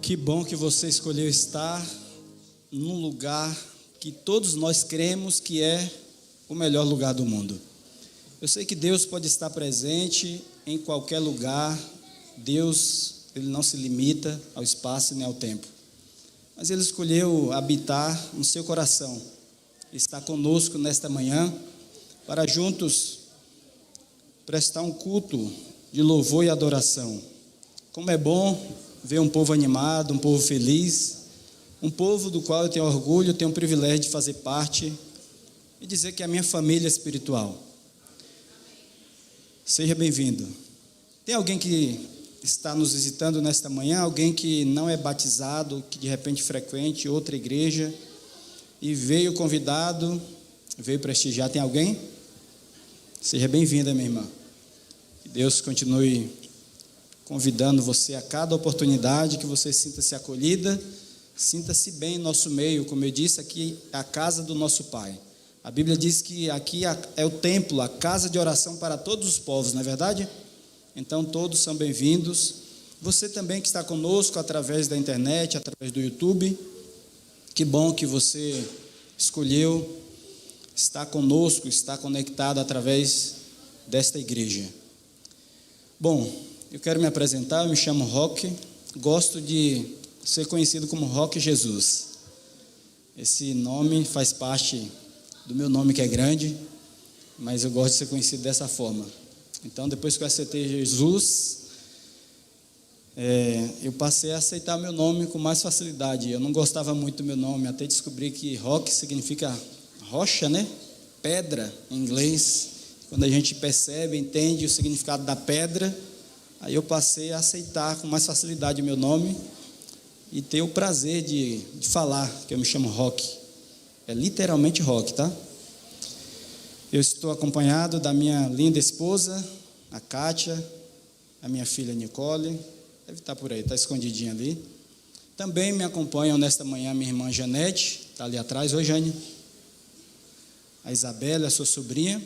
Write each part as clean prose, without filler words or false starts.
Que bom que você escolheu estar num lugar que todos nós cremos que é o melhor lugar do mundo. Eu sei que Deus pode estar presente em qualquer lugar. Deus, Ele não se limita ao espaço nem ao tempo. Mas Ele escolheu habitar no seu coração. Está conosco nesta manhã para juntos prestar um culto de louvor e adoração. Como é bom ver um povo animado, um povo feliz, um povo do qual eu tenho orgulho, tenho o privilégio de fazer parte e dizer que é a minha família espiritual. Seja bem-vindo. Tem alguém que está nos visitando nesta manhã, alguém que não é batizado, que de repente frequente outra igreja e veio convidado, veio prestigiar. Tem alguém? Seja bem-vinda, minha irmã. Que Deus continue convidando você a cada oportunidade, que você sinta-se acolhida, sinta-se bem em nosso meio. Como eu disse, aqui é a casa do nosso Pai. A Bíblia diz que aqui é o templo, a casa de oração para todos os povos, não é verdade? Então todos são bem-vindos. Você também que está conosco através da internet, através do YouTube, que bom que você escolheu estar conosco, estar conectado através desta igreja. Bom, eu quero me apresentar, eu me chamo Roque, gosto de ser conhecido como Roque Jesus. Esse nome faz parte do meu nome que é grande, mas eu gosto de ser conhecido dessa forma. Então, depois que eu aceitei Jesus, eu passei a aceitar meu nome com mais facilidade. Eu não gostava muito do meu nome, até descobri que Roque significa rocha, né? Pedra, em inglês. Quando a gente percebe, entende o significado da pedra, aí eu passei a aceitar com mais facilidade o meu nome e ter o prazer de falar que eu me chamo Roque. É literalmente Roque, tá? Eu estou acompanhado da minha linda esposa, a Kátia, a minha filha Nicole, deve estar por aí, está escondidinha ali. Também me acompanham nesta manhã minha irmã Janete, está ali atrás. Oi, Jane. A Isabela, a sua sobrinha.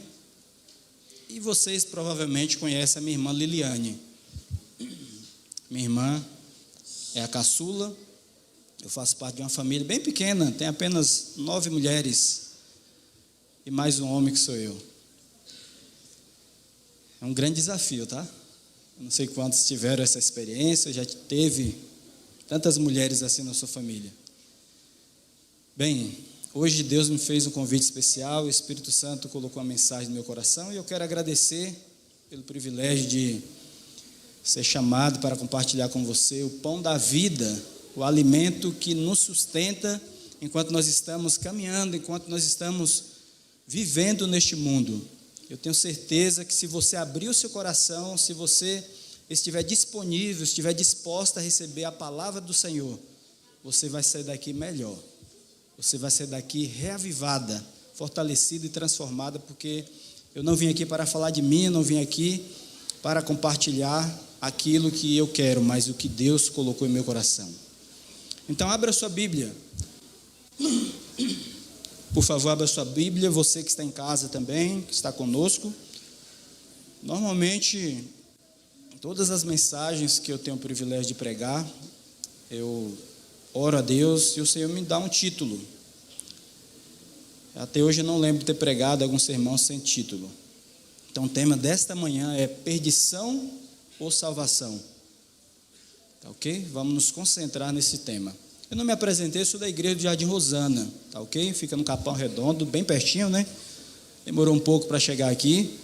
E vocês provavelmente conhecem a minha irmã Liliane. Minha irmã é a caçula. Eu faço parte de uma família bem pequena, tem apenas 9 mulheres e mais um homem que sou eu. É um grande desafio, tá? Eu não sei quantos tiveram essa experiência, já teve tantas mulheres assim na sua família. Bem, hoje Deus me fez um convite especial, o Espírito Santo colocou uma mensagem no meu coração e eu quero agradecer pelo privilégio de ser chamado para compartilhar com você o pão da vida, o alimento que nos sustenta enquanto nós estamos caminhando, enquanto nós estamos vivendo neste mundo. Eu tenho certeza que se você abrir o seu coração, se você estiver disponível, estiver disposta a receber a palavra do Senhor, você vai sair daqui melhor. Você vai sair daqui reavivada, fortalecida e transformada, porque eu não vim aqui para falar de mim, eu não vim aqui para compartilhar aquilo que eu quero, mas o que Deus colocou em meu coração. Então, abra sua Bíblia. Por favor, abra sua Bíblia, você que está em casa também, que está conosco. Normalmente, todas as mensagens que eu tenho o privilégio de pregar, eu oro a Deus e o Senhor me dá um título. Até hoje eu não lembro de ter pregado algum sermão sem título. Então, o tema desta manhã é perdição ou salvação. Tá ok? Vamos nos concentrar nesse tema. Eu não me apresentei, sou da igreja do Jardim Rosana, tá ok? Fica no Capão Redondo, bem pertinho, né? Demorou um pouco para chegar aqui.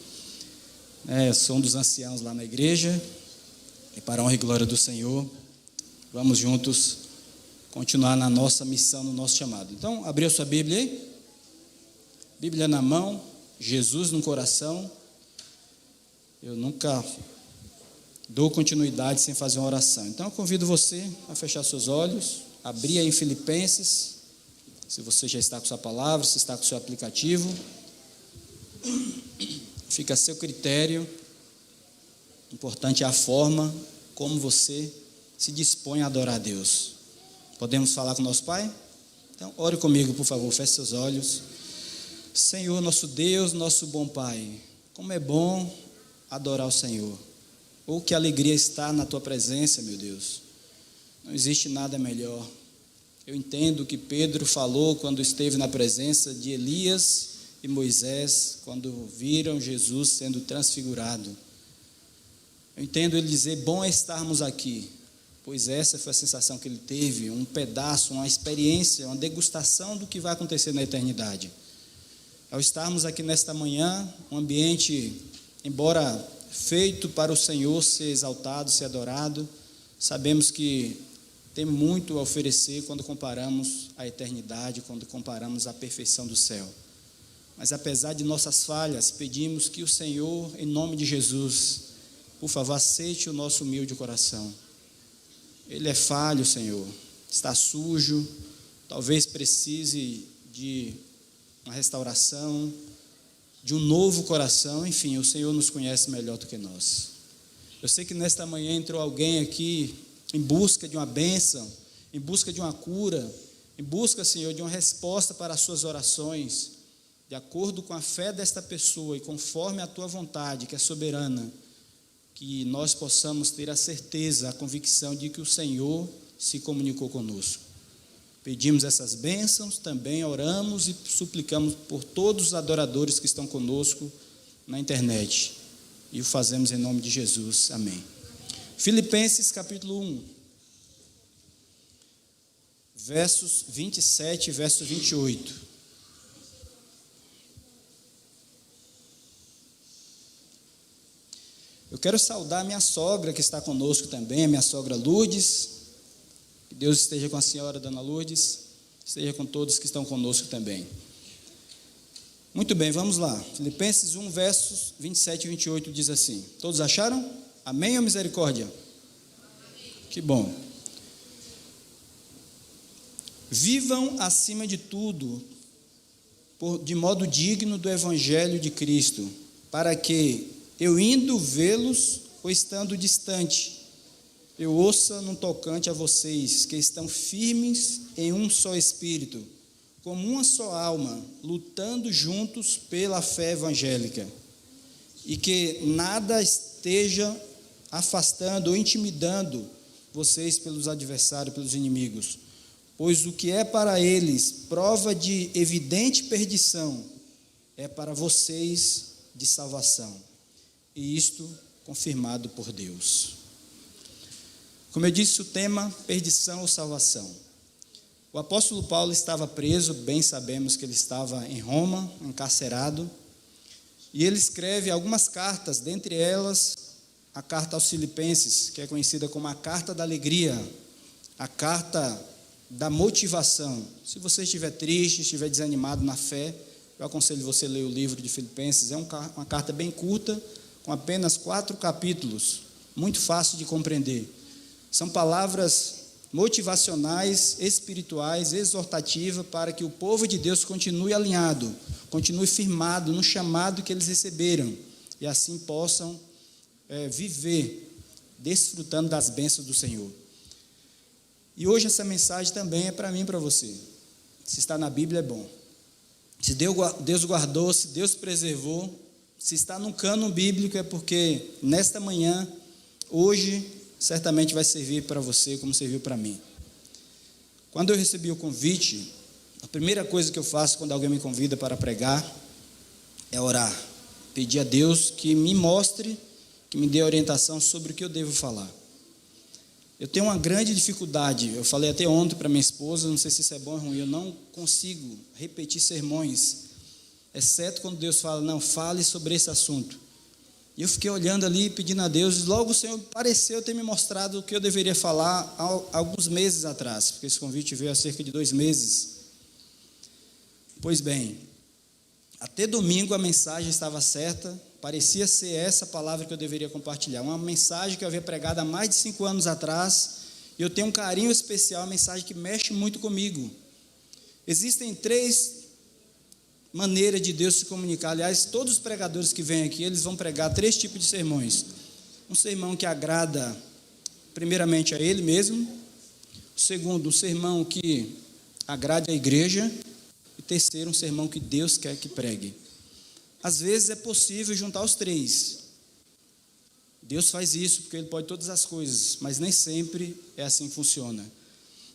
Sou um dos anciãos lá na igreja. E para a honra e glória do Senhor, vamos juntos continuar na nossa missão, no nosso chamado. Então, abriu a sua Bíblia aí? Bíblia na mão, Jesus no coração. Eu nunca dou continuidade sem fazer uma oração. Então eu convido você a fechar seus olhos, abrir aí em Filipenses, se você já está com sua palavra, se está com seu aplicativo. Fica a seu critério. Importante é a forma como você se dispõe a adorar a Deus. Podemos falar com o nosso Pai? Então ore comigo, por favor, feche seus olhos. Senhor, nosso Deus, nosso bom Pai, como é bom adorar o Senhor. Oh, que alegria estar na Tua presença, meu Deus. Não existe nada melhor. Eu entendo o que Pedro falou quando esteve na presença de Elias e Moisés, quando viram Jesus sendo transfigurado. Eu entendo ele dizer: bom é estarmos aqui, pois essa foi a sensação que ele teve, um pedaço, uma experiência, uma degustação do que vai acontecer na eternidade. Ao estarmos aqui nesta manhã, um ambiente, embora feito para o Senhor ser exaltado, ser adorado, sabemos que tem muito a oferecer quando comparamos a eternidade, quando comparamos a perfeição do céu. Mas apesar de nossas falhas, pedimos que o Senhor, em nome de Jesus, por favor, aceite o nosso humilde coração. Ele é falho, Senhor, está sujo, talvez precise de uma restauração, de um novo coração. Enfim, o Senhor nos conhece melhor do que nós. Eu sei que nesta manhã entrou alguém aqui em busca de uma bênção, em busca de uma cura, em busca, Senhor, de uma resposta para as suas orações, de acordo com a fé desta pessoa e conforme a tua vontade, que é soberana, que nós possamos ter a certeza, a convicção de que o Senhor se comunicou conosco. Pedimos essas bênçãos, também oramos e suplicamos por todos os adoradores que estão conosco na internet, e o fazemos em nome de Jesus, amém. Filipenses capítulo 1, versos 27 e verso 28. Eu quero saudar a minha sogra que está conosco também, a minha sogra Lourdes. Que Deus esteja com a senhora, dona Lourdes, esteja com todos que estão conosco também. Muito bem, vamos lá. Filipenses 1, versos 27 e 28 diz assim: todos acharam? Amém ou misericórdia? Que bom. Vivam acima de tudo, de modo digno do Evangelho de Cristo, para que, eu indo vê-los ou estando distante, eu ouça no tocante a vocês, que estão firmes em um só espírito, como uma só alma, lutando juntos pela fé evangélica, e que nada esteja afastando ou intimidando vocês pelos adversários, pelos inimigos, pois o que é para eles prova de evidente perdição, é para vocês de salvação, e isto confirmado por Deus. Como eu disse, o tema perdição ou salvação. O apóstolo Paulo estava preso, bem sabemos que ele estava em Roma, encarcerado, e ele escreve algumas cartas, dentre elas a carta aos Filipenses, que é conhecida como a carta da alegria, a carta da motivação. Se você estiver triste, estiver desanimado na fé, eu aconselho você a ler o livro de Filipenses. É uma carta bem curta, com apenas 4 capítulos, muito fácil de compreender. São palavras motivacionais, espirituais, exortativas, para que o povo de Deus continue alinhado, continue firmado no chamado que eles receberam, e assim possam viver desfrutando das bênçãos do Senhor. E hoje essa mensagem também é para mim e para você. Se está na Bíblia é bom. Se Deus guardou, se Deus preservou, se está no cânon bíblico, é porque nesta manhã, hoje, certamente vai servir para você como serviu para mim. Quando eu recebi o convite, a primeira coisa que eu faço quando alguém me convida para pregar é orar, pedir a Deus que me mostre, que me dê orientação sobre o que eu devo falar. Eu tenho uma grande dificuldade, eu falei até ontem para minha esposa, não sei se isso é bom ou ruim, eu não consigo repetir sermões, exceto quando Deus fala, não, fale sobre esse assunto. E eu fiquei olhando ali, pedindo a Deus, e logo o Senhor pareceu ter me mostrado o que eu deveria falar há alguns meses atrás, porque esse convite veio há cerca de 2 meses. Pois bem, até domingo a mensagem estava certa, parecia ser essa palavra que eu deveria compartilhar, uma mensagem que eu havia pregado há mais de 5 anos atrás, e eu tenho um carinho especial, uma mensagem que mexe muito comigo. Existem 3 maneiras de Deus se comunicar. Aliás, todos os pregadores que vêm aqui, eles vão pregar 3 tipos de sermões. Um sermão que agrada primeiramente a ele mesmo, o segundo, um sermão que agrade a igreja, e terceiro, um sermão que Deus quer que pregue. Às vezes é possível juntar os 3, Deus faz isso porque Ele pode todas as coisas, mas nem sempre é assim que funciona.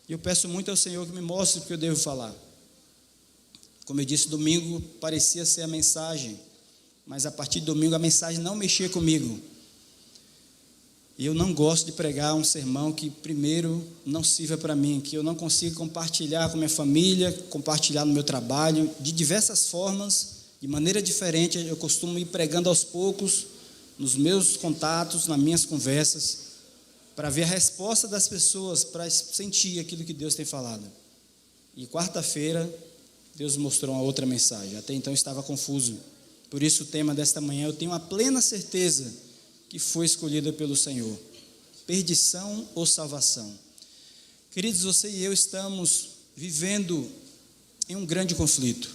E eu peço muito ao Senhor que me mostre o que eu devo falar. Como eu disse, domingo parecia ser a mensagem, mas a partir de domingo a mensagem não mexia comigo. E eu não gosto de pregar um sermão que primeiro não sirva para mim, que eu não consiga compartilhar com minha família, compartilhar no meu trabalho, de diversas formas, de maneira diferente. Eu costumo ir pregando aos poucos, nos meus contatos, nas minhas conversas, para ver a resposta das pessoas, para sentir aquilo que Deus tem falado. E quarta-feira, Deus mostrou uma outra mensagem. Até então eu estava confuso. Por isso o tema desta manhã, eu tenho a plena certeza que foi escolhida pelo Senhor. Perdição ou salvação? Queridos, você e eu estamos vivendo em um grande conflito.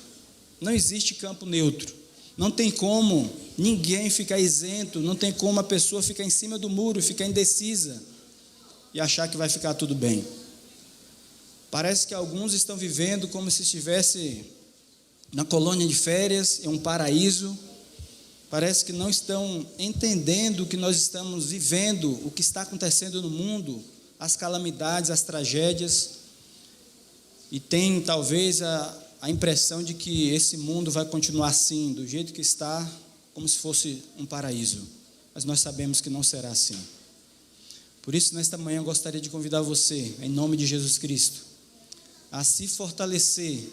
Não existe campo neutro. Não tem como ninguém ficar isento, não tem como a pessoa ficar em cima do muro, ficar indecisa e achar que vai ficar tudo bem. Parece que alguns estão vivendo como se estivesse na colônia de férias, em um paraíso. Parece que não estão entendendo o que nós estamos vivendo, o que está acontecendo no mundo, as calamidades, as tragédias, e tem talvez a impressão de que esse mundo vai continuar assim, do jeito que está, como se fosse um paraíso. Mas nós sabemos que não será assim. Por isso, nesta manhã, eu gostaria de convidar você, em nome de Jesus Cristo, a se fortalecer,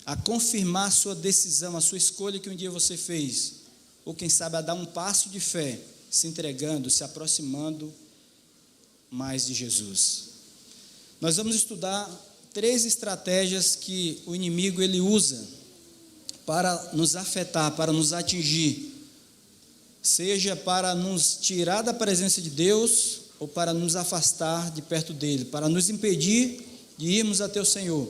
a confirmar a sua decisão, a sua escolha que um dia você fez, ou quem sabe a dar um passo de fé, se entregando, se aproximando mais de Jesus. Nós vamos estudar 3 estratégias que o inimigo ele usa para nos afetar, para nos atingir, seja para nos tirar da presença de Deus ou para nos afastar de perto dele, para nos impedir de irmos até o Senhor.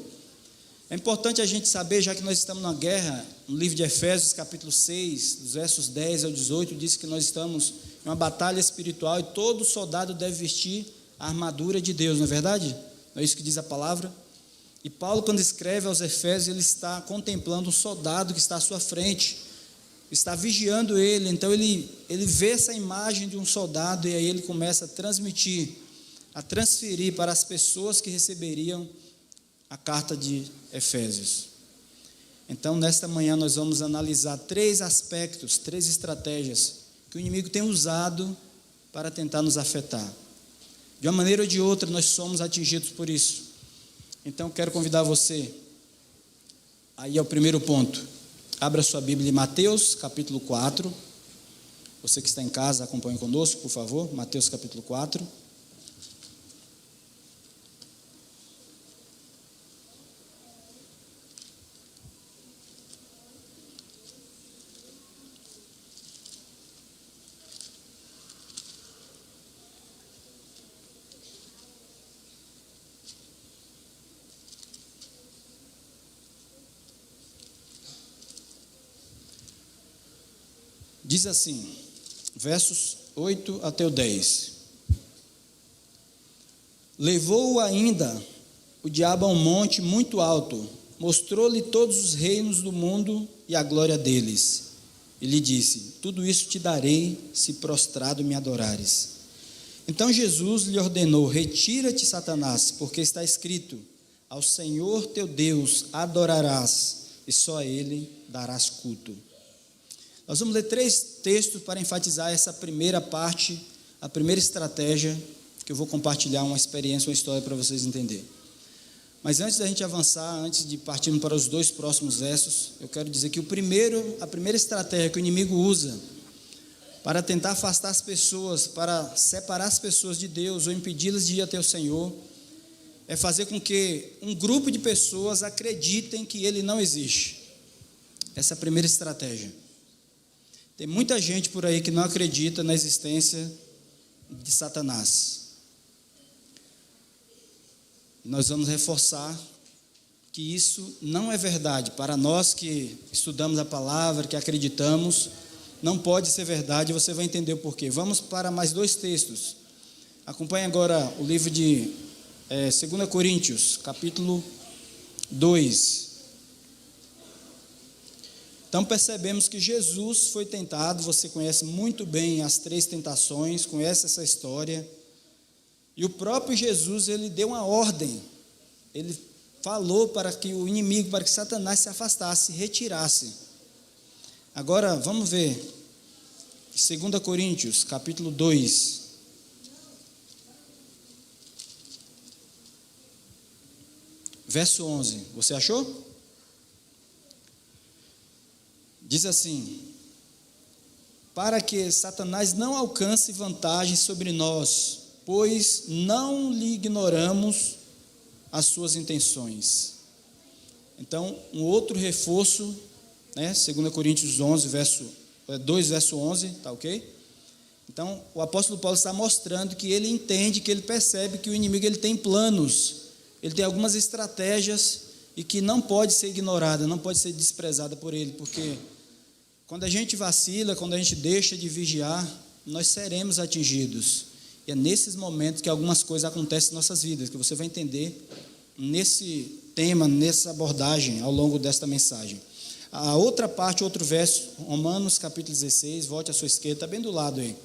É importante a gente saber, já que nós estamos numa guerra, no livro de Efésios, capítulo 6, dos versos 10 ao 18, diz que nós estamos em uma batalha espiritual e todo soldado deve vestir a armadura de Deus, não é verdade? Não é isso que diz a palavra? E Paulo, quando escreve aos Efésios, ele está contemplando um soldado que está à sua frente, está vigiando ele. Então ele vê essa imagem de um soldado e aí ele começa a transmitir, a transferir para as pessoas que receberiam a carta de Efésios. Então, nesta manhã, nós vamos analisar 3 aspectos, 3 estratégias que o inimigo tem usado para tentar nos afetar. De uma maneira ou de outra, nós somos atingidos por isso. Então, quero convidar você, aí é o primeiro ponto, abra sua Bíblia em Mateus, capítulo 4, você que está em casa, acompanhe conosco, por favor, Mateus capítulo 4, diz assim, versos 8 até o 10. Levou-o ainda o diabo a um monte muito alto, mostrou-lhe todos os reinos do mundo e a glória deles. E lhe disse, tudo isso te darei, se prostrado me adorares. Então Jesus lhe ordenou, retira-te, Satanás, porque está escrito, ao Senhor teu Deus adorarás, e só a Ele darás culto. Nós vamos ler 3 textos para enfatizar essa primeira parte, a primeira estratégia, que eu vou compartilhar uma experiência, uma história para vocês entenderem. Mas antes da gente avançar, antes de partirmos para os 2 próximos versos, eu quero dizer que a primeira estratégia que o inimigo usa para tentar afastar as pessoas, para separar as pessoas de Deus ou impedi-las de ir até o Senhor, é fazer com que um grupo de pessoas acreditem que Ele não existe. Essa é a primeira estratégia. Tem muita gente por aí que não acredita na existência de Satanás. Nós vamos reforçar que isso não é verdade. Para nós que estudamos a palavra, que acreditamos, não pode ser verdade, você vai entender o porquê. Vamos para mais 2 textos. Acompanhe agora o livro de 2 Coríntios, capítulo 2. Então percebemos que Jesus foi tentado, você conhece muito bem as 3 tentações, conhece essa história, e o próprio Jesus, ele deu uma ordem, ele falou para que o inimigo, para que Satanás se afastasse, se retirasse. Agora, vamos ver, 2 Coríntios, capítulo 2, verso 11, você achou? Diz assim: para que Satanás não alcance vantagem sobre nós, pois não lhe ignoramos as suas intenções. Então, um outro reforço, né? 2 Coríntios 11, 2, verso 11, tá ok? Então, o apóstolo Paulo está mostrando que ele entende, que ele percebe que o inimigo ele tem planos, ele tem algumas estratégias e que não pode ser ignorada, não pode ser desprezada por ele, porque quando a gente vacila, quando a gente deixa de vigiar, nós seremos atingidos. E é nesses momentos que algumas coisas acontecem em nossas vidas, que você vai entender nesse tema, nessa abordagem, ao longo desta mensagem. A outra parte, outro verso, Romanos capítulo 16, volte à sua esquerda, está bem do lado aí.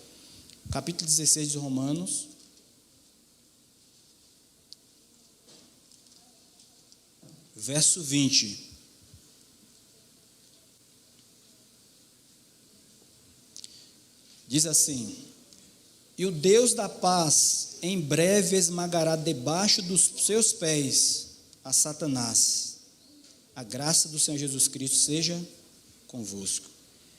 Capítulo 16 de Romanos. Verso 20. Diz assim: e o Deus da paz em breve esmagará debaixo dos seus pés a Satanás. A graça do Senhor Jesus Cristo seja convosco.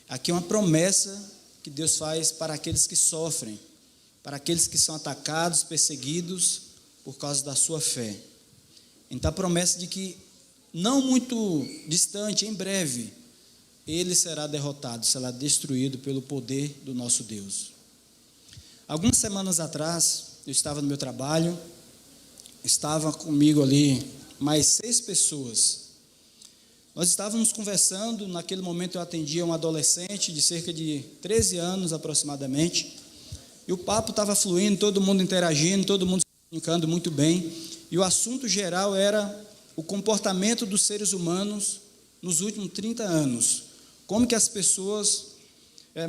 Aqui é uma promessa que Deus faz para aqueles que sofrem, para aqueles que são atacados, perseguidos por causa da sua fé. Então a promessa de que não muito distante, em breve, ele será derrotado, será destruído pelo poder do nosso Deus. Algumas semanas atrás, eu estava no meu trabalho, estava comigo ali mais 6 pessoas. Nós estávamos conversando, naquele momento eu atendia um adolescente de cerca de 13 anos aproximadamente, e o papo estava fluindo, todo mundo interagindo, todo mundo se comunicando muito bem, e o assunto geral era o comportamento dos seres humanos nos últimos 30 anos. Como que as pessoas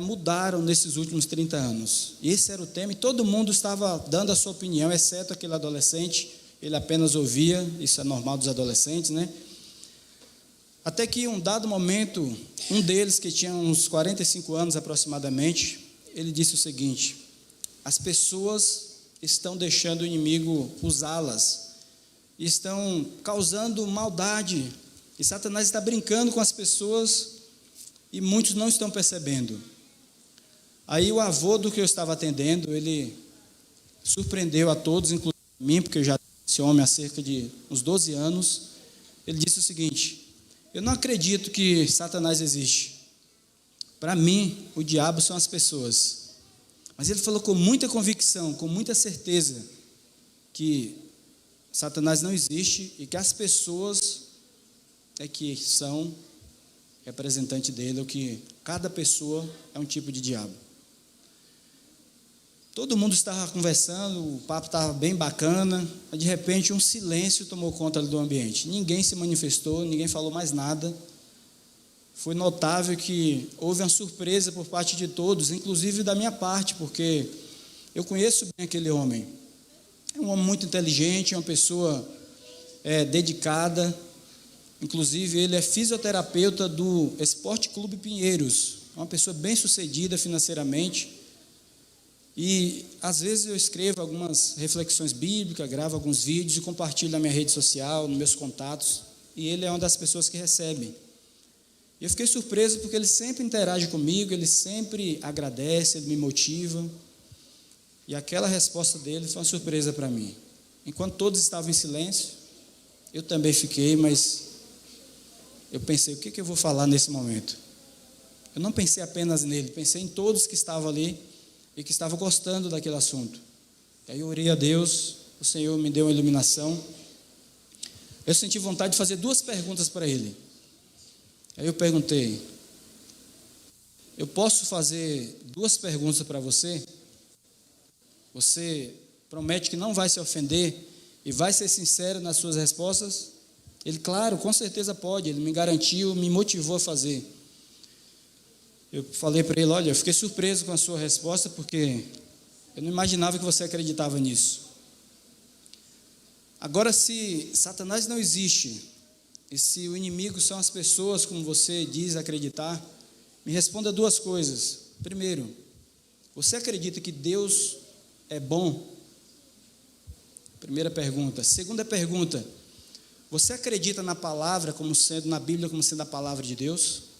mudaram nesses últimos 30 anos. Esse era o tema e todo mundo estava dando a sua opinião, exceto aquele adolescente, ele apenas ouvia, isso é normal dos adolescentes, né? Até que em um dado momento, um deles, que tinha uns 45 anos aproximadamente, ele disse o seguinte: as pessoas estão deixando o inimigo usá-las, estão causando maldade, e Satanás está brincando com as pessoas, e muitos não estão percebendo. Aí o avô do que eu estava atendendo, ele surpreendeu a todos, inclusive a mim, porque eu já tinha esse homem há cerca de uns 12 anos, ele disse o seguinte: eu não acredito que Satanás existe. Para mim, o diabo são as pessoas. Mas ele falou com muita convicção, com muita certeza, que Satanás não existe e que as pessoas é que são representante dele, ou que cada pessoa é um tipo de diabo. Todo mundo estava conversando, o papo estava bem bacana, mas de repente um silêncio tomou conta do ambiente. Ninguém se manifestou, ninguém falou mais nada. Foi notável que houve uma surpresa por parte de todos, inclusive da minha parte, porque eu conheço bem aquele homem. É um homem muito inteligente, é uma pessoa dedicada. Inclusive ele é fisioterapeuta do Esporte Clube Pinheiros, é uma pessoa bem sucedida financeiramente. E às vezes eu escrevo algumas reflexões bíblicas, gravo alguns vídeos e compartilho na minha rede social, nos meus contatos, e ele é uma das pessoas que recebe. E eu fiquei surpreso porque ele sempre interage comigo, ele sempre agradece, ele me motiva, e aquela resposta dele foi uma surpresa para mim. Enquanto todos estavam em silêncio, eu também fiquei, mas eu pensei, o que eu vou falar nesse momento? Eu não pensei apenas nele, pensei em todos que estavam ali e que estavam gostando daquele assunto. E aí eu orei a Deus, o Senhor me deu uma iluminação. Eu senti vontade de fazer 2 perguntas para ele. Aí eu perguntei: eu posso fazer 2 perguntas para você? Você promete que não vai se ofender e vai ser sincero nas suas respostas? Ele, claro, com certeza pode. Ele me garantiu, me motivou a fazer. Eu falei para ele: olha, eu fiquei surpreso com a sua resposta, porque eu não imaginava que você acreditava nisso. Agora, se Satanás não existe, e se o inimigo são as pessoas, como você diz acreditar, me responda duas coisas. Primeiro, você acredita que Deus é bom? Primeira pergunta. Segunda pergunta, você acredita na palavra como sendo, na Bíblia como sendo a palavra de Deus?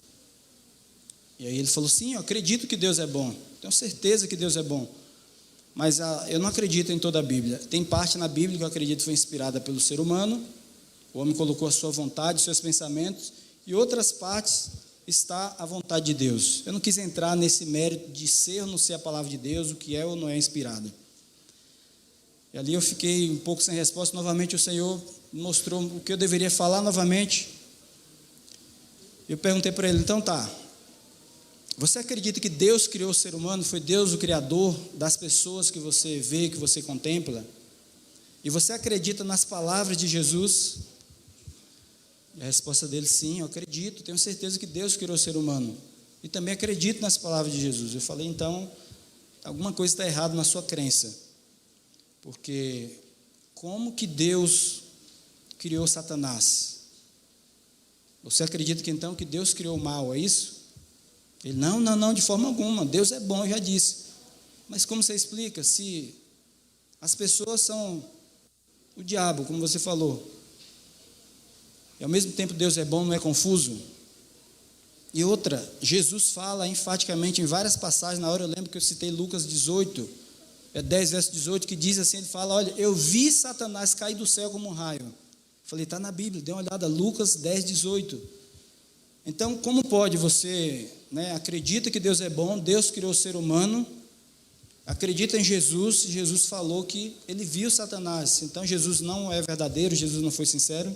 E aí ele falou: sim, eu acredito que Deus é bom, tenho certeza que Deus é bom, mas eu não acredito em toda a Bíblia. Tem parte na Bíblia que eu acredito foi inspirada pelo ser humano, o homem colocou a sua vontade, os seus pensamentos, e outras partes está a vontade de Deus. Eu não quis entrar nesse mérito de ser ou não ser a palavra de Deus, o que é ou não é inspirado. E ali eu fiquei um pouco sem resposta. Novamente o Senhor mostrou o que eu deveria falar novamente. Eu perguntei para ele: então tá, você acredita que Deus criou o ser humano? Foi Deus o criador das pessoas que você vê, que você contempla? E você acredita nas palavras de Jesus? E a resposta dele: sim, eu acredito, tenho certeza que Deus criou o ser humano. E também acredito nas palavras de Jesus. Eu falei: então, alguma coisa está errada na sua crença. Porque como que Deus criou Satanás? Você acredita que então que Deus criou o mal, é isso? Ele: não, de forma alguma, Deus é bom, eu já disse. Mas como você explica se as pessoas são o diabo, como você falou, e ao mesmo tempo Deus é bom, não é confuso? E outra, Jesus fala enfaticamente em várias passagens. Na hora eu lembro que eu citei Lucas 18, 10 verso 18, que diz assim, ele fala: olha, eu vi Satanás cair do céu como um raio. Falei: está na Bíblia, dê uma olhada, Lucas 10, 18. Então, como pode você, acredita que Deus é bom, Deus criou o ser humano, acredita em Jesus, Jesus falou que ele viu Satanás, então Jesus não é verdadeiro, Jesus não foi sincero?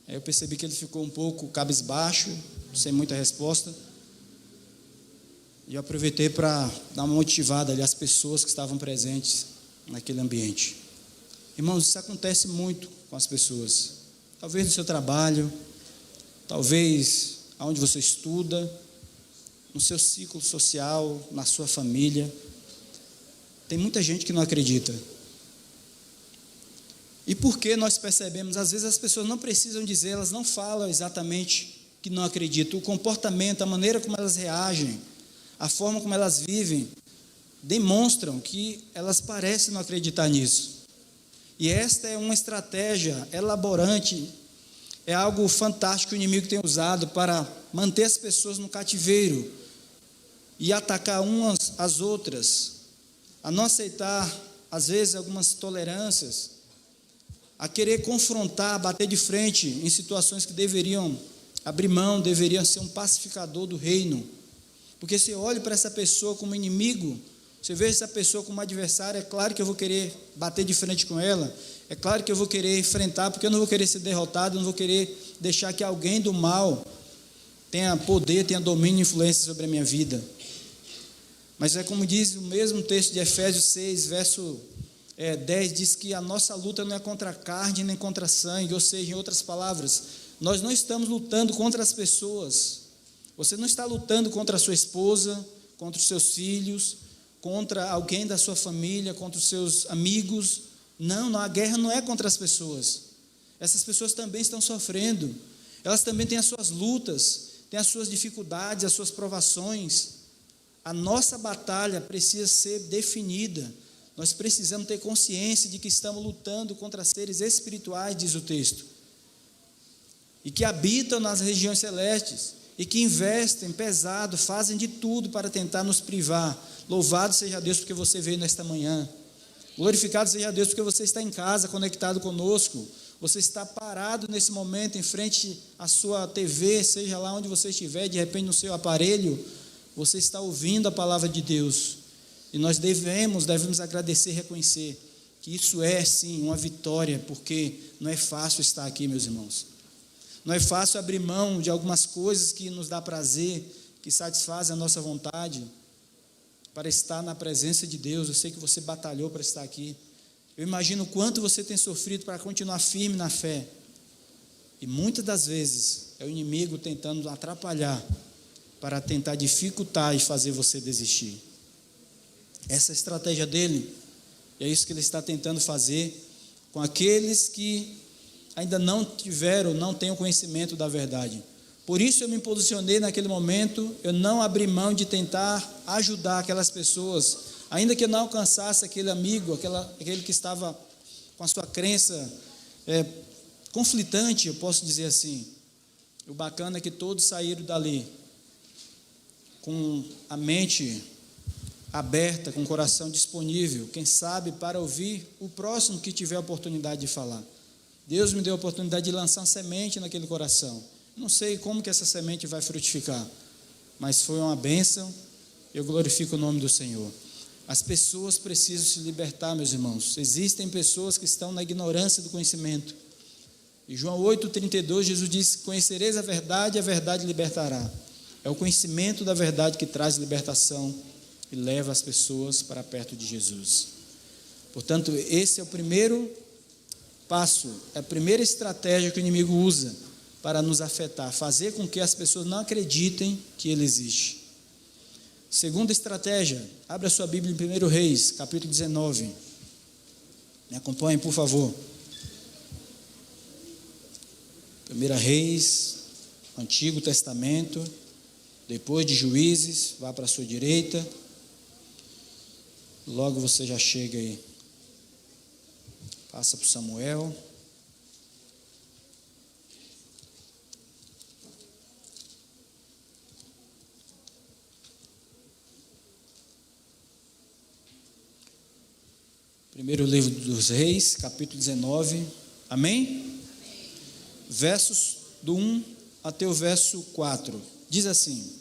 Aí eu percebi que ele ficou um pouco cabisbaixo, sem muita resposta, e eu aproveitei para dar uma motivada ali às pessoas que estavam presentes naquele ambiente. Irmãos, isso acontece muito com as pessoas, talvez no seu trabalho, talvez onde você estuda, no seu ciclo social, na sua família. Tem muita gente que não acredita. E por que nós percebemos? Às vezes as pessoas não precisam dizer, elas não falam exatamente que não acreditam. O comportamento, a maneira como elas reagem, a forma como elas vivem, demonstram que elas parecem não acreditar nisso. E esta é uma estratégia elaborante, é algo fantástico que o inimigo tem usado para manter as pessoas no cativeiro e atacar umas às outras, a não aceitar, às vezes, algumas tolerâncias, a querer confrontar, bater de frente em situações que deveriam abrir mão, deveriam ser um pacificador do reino. Porque se eu olho para essa pessoa como inimigo, se eu vejo essa pessoa como adversária, é claro que eu vou querer bater de frente com ela, é claro que eu vou querer enfrentar, porque eu não vou querer ser derrotado, eu não vou querer deixar que alguém do mal tenha poder, tenha domínio e influência sobre a minha vida. Mas é como diz o mesmo texto de Efésios 6, verso 10, diz que a nossa luta não é contra a carne nem contra sangue, ou seja, em outras palavras, nós não estamos lutando contra as pessoas. Você não está lutando contra a sua esposa, contra os seus filhos, contra alguém da sua família, contra os seus amigos. Não, a guerra não é contra as pessoas. Essas pessoas também estão sofrendo, elas também têm as suas lutas, têm as suas dificuldades, as suas provações. A nossa batalha precisa ser definida. Nós precisamos ter consciência de que estamos lutando contra seres espirituais, diz o texto, e que habitam nas regiões celestes, e que investem pesado, fazem de tudo para tentar nos privar. Louvado seja Deus porque você veio nesta manhã. Glorificado seja Deus porque você está em casa, conectado conosco. Você está parado nesse momento em frente à sua TV, seja lá onde você estiver, de repente no seu aparelho, você está ouvindo a palavra de Deus. E nós devemos agradecer e reconhecer que isso é sim uma vitória, porque não é fácil estar aqui, meus irmãos. Não é fácil abrir mão de algumas coisas que nos dá prazer, que satisfazem a nossa vontade, para estar na presença de Deus. Eu sei que você batalhou para estar aqui. Eu imagino o quanto você tem sofrido para continuar firme na fé. E muitas das vezes é o inimigo tentando atrapalhar para tentar dificultar e fazer você desistir. Essa é a estratégia dele, e é isso que ele está tentando fazer com aqueles que ainda não têm o conhecimento da verdade. Por isso eu me posicionei naquele momento, eu não abri mão de tentar ajudar aquelas pessoas, ainda que eu não alcançasse aquele amigo, aquele que estava com a sua crença conflitante, eu posso dizer assim. O bacana é que todos saíram dali com a mente aberta, com o coração disponível, quem sabe para ouvir o próximo que tiver a oportunidade de falar. Deus me deu a oportunidade de lançar uma semente naquele coração. Não sei como que essa semente vai frutificar, mas foi uma bênção, eu glorifico o nome do Senhor. As pessoas precisam se libertar, meus irmãos. Existem pessoas que estão na ignorância do conhecimento. Em João 8,32, Jesus disse: conhecereis a verdade libertará. É o conhecimento da verdade que traz libertação e leva as pessoas para perto de Jesus. Portanto, esse é o primeiro passo, é a primeira estratégia que o inimigo usa para nos afetar, fazer com que as pessoas não acreditem que ele existe. Segunda estratégia, abra sua Bíblia em 1 Reis, capítulo 19. Me acompanhem, por favor. 1 Reis, Antigo Testamento, depois de Juízes, vá para a sua direita. Logo você já chega aí. Passa para Samuel. Primeiro livro dos Reis, capítulo 19. Amém? Versos do 1 até o verso 4. Diz assim: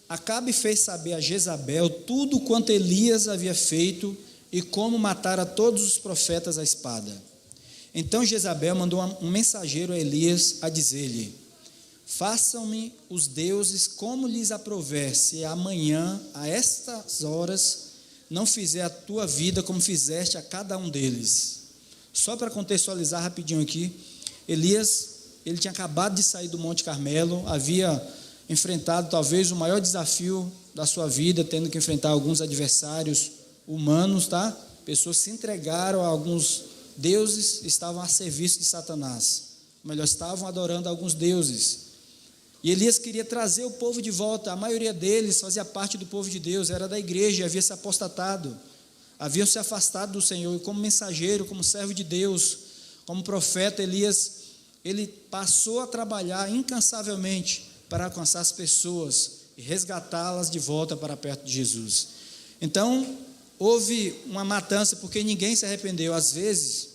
Acabe fez saber a Jezabel tudo quanto Elias havia feito e como matara todos os profetas à espada. Então Jezabel mandou um mensageiro a Elias a dizer-lhe: Façam-me os deuses como lhes aprouver, se amanhã, a estas horas, não fizer a tua vida como fizeste a cada um deles. Só para contextualizar rapidinho aqui, Elias, ele tinha acabado de sair do Monte Carmelo, havia enfrentado talvez o maior desafio da sua vida, tendo que enfrentar alguns adversários humanos, tá? Pessoas se entregaram a alguns deuses, estavam a serviço de Satanás, ou melhor, estavam adorando alguns deuses. E Elias queria trazer o povo de volta. A maioria deles fazia parte do povo de Deus, era da igreja, havia se apostatado, haviam se afastado do Senhor. E como mensageiro, como servo de Deus, como profeta, Elias, ele passou a trabalhar incansavelmente para alcançar as pessoas e resgatá-las de volta para perto de Jesus. Então, houve uma matança porque ninguém se arrependeu. Às vezes,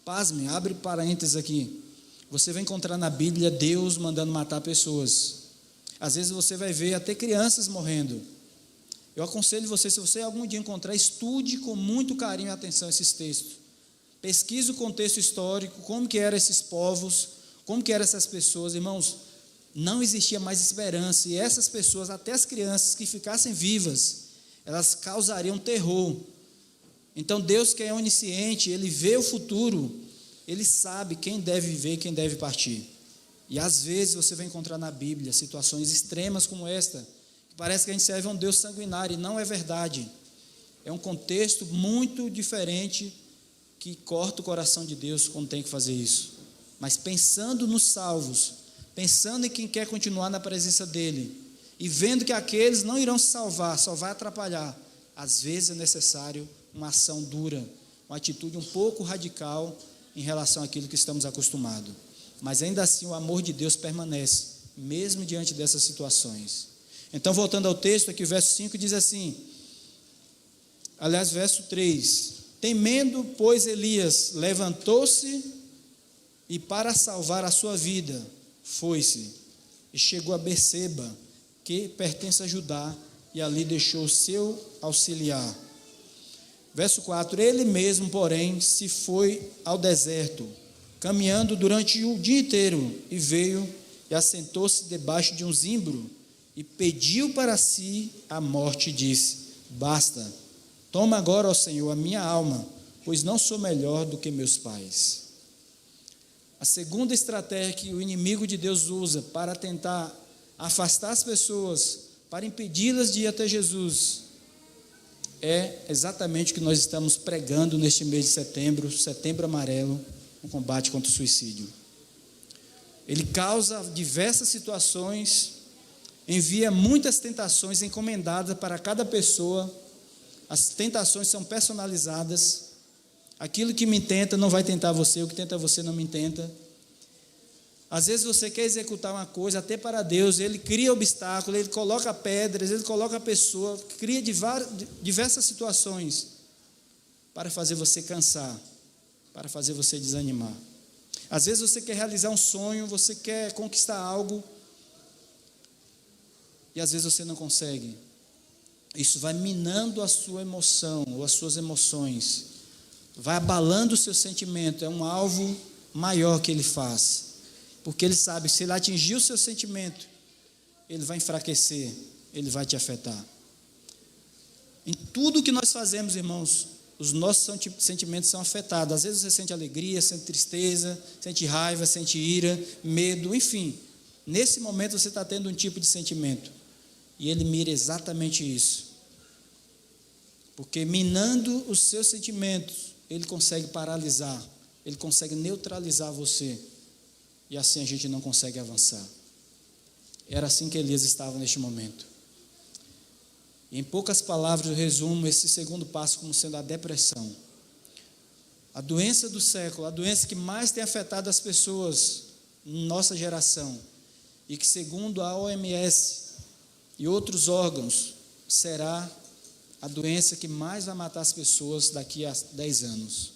pasme, abre parênteses aqui, você vai encontrar na Bíblia Deus mandando matar pessoas. Às vezes você vai ver até crianças morrendo. Eu aconselho você, se você algum dia encontrar, estude com muito carinho e atenção esses textos. Pesquise o contexto histórico, como que eram esses povos, como que eram essas pessoas. Irmãos, não existia mais esperança, e essas pessoas, até as crianças que ficassem vivas, elas causariam terror. Então Deus, que é onisciente, Ele vê o futuro, Ele sabe quem deve viver e quem deve partir. E às vezes você vai encontrar na Bíblia situações extremas como esta, que parece que a gente serve a um Deus sanguinário, e não é verdade. É um contexto muito diferente que corta o coração de Deus quando tem que fazer isso. Mas pensando nos salvos, pensando em quem quer continuar na presença dEle, e vendo que aqueles não irão se salvar, só vai atrapalhar, às vezes é necessário uma ação dura, uma atitude um pouco radical em relação àquilo que estamos acostumados. Mas ainda assim o amor de Deus permanece, mesmo diante dessas situações. Então, voltando ao texto, aqui o verso 5 diz assim, aliás, verso 3, temendo, pois, Elias levantou-se e para salvar a sua vida, foi-se e chegou a Berseba, que pertence a Judá, e ali deixou o seu auxiliar. Verso 4, ele mesmo, porém, se foi ao deserto, caminhando durante o dia inteiro, e veio e assentou-se debaixo de um zimbro, e pediu para si a morte, e disse, basta, toma agora, ó Senhor, a minha alma, pois não sou melhor do que meus pais. A segunda estratégia que o inimigo de Deus usa para tentar afastar as pessoas, para impedi-las de ir até Jesus, é exatamente o que nós estamos pregando neste mês de setembro, Setembro Amarelo, no combate contra o suicídio. Ele causa diversas situações, envia muitas tentações encomendadas para cada pessoa. As tentações são personalizadas. Aquilo que me tenta não vai tentar você, o que tenta você não me tenta. Às vezes você quer executar uma coisa até para Deus, ele cria obstáculos, ele coloca pedras, ele coloca a pessoa, cria diversas situações para fazer você cansar, para fazer você desanimar. Às vezes você quer realizar um sonho, você quer conquistar algo, e às vezes você não consegue. Isso vai minando a sua emoção, ou as suas emoções, vai abalando o seu sentimento. É um alvo maior que ele faz, porque ele sabe que se ele atingir o seu sentimento, ele vai enfraquecer, ele vai te afetar. Em tudo que nós fazemos, irmãos, os nossos sentimentos são afetados. Às vezes você sente alegria, sente tristeza, sente raiva, sente ira, medo, enfim. Nesse momento você está tendo um tipo de sentimento, e ele mira exatamente isso, porque minando os seus sentimentos, ele consegue paralisar, ele consegue neutralizar você, e assim a gente não consegue avançar. Era assim que Elias estava neste momento. E em poucas palavras eu resumo esse segundo passo como sendo a depressão. A doença do século, a doença que mais tem afetado as pessoas em nossa geração, e que segundo a OMS e outros órgãos, será a doença que mais vai matar as pessoas daqui a 10 anos.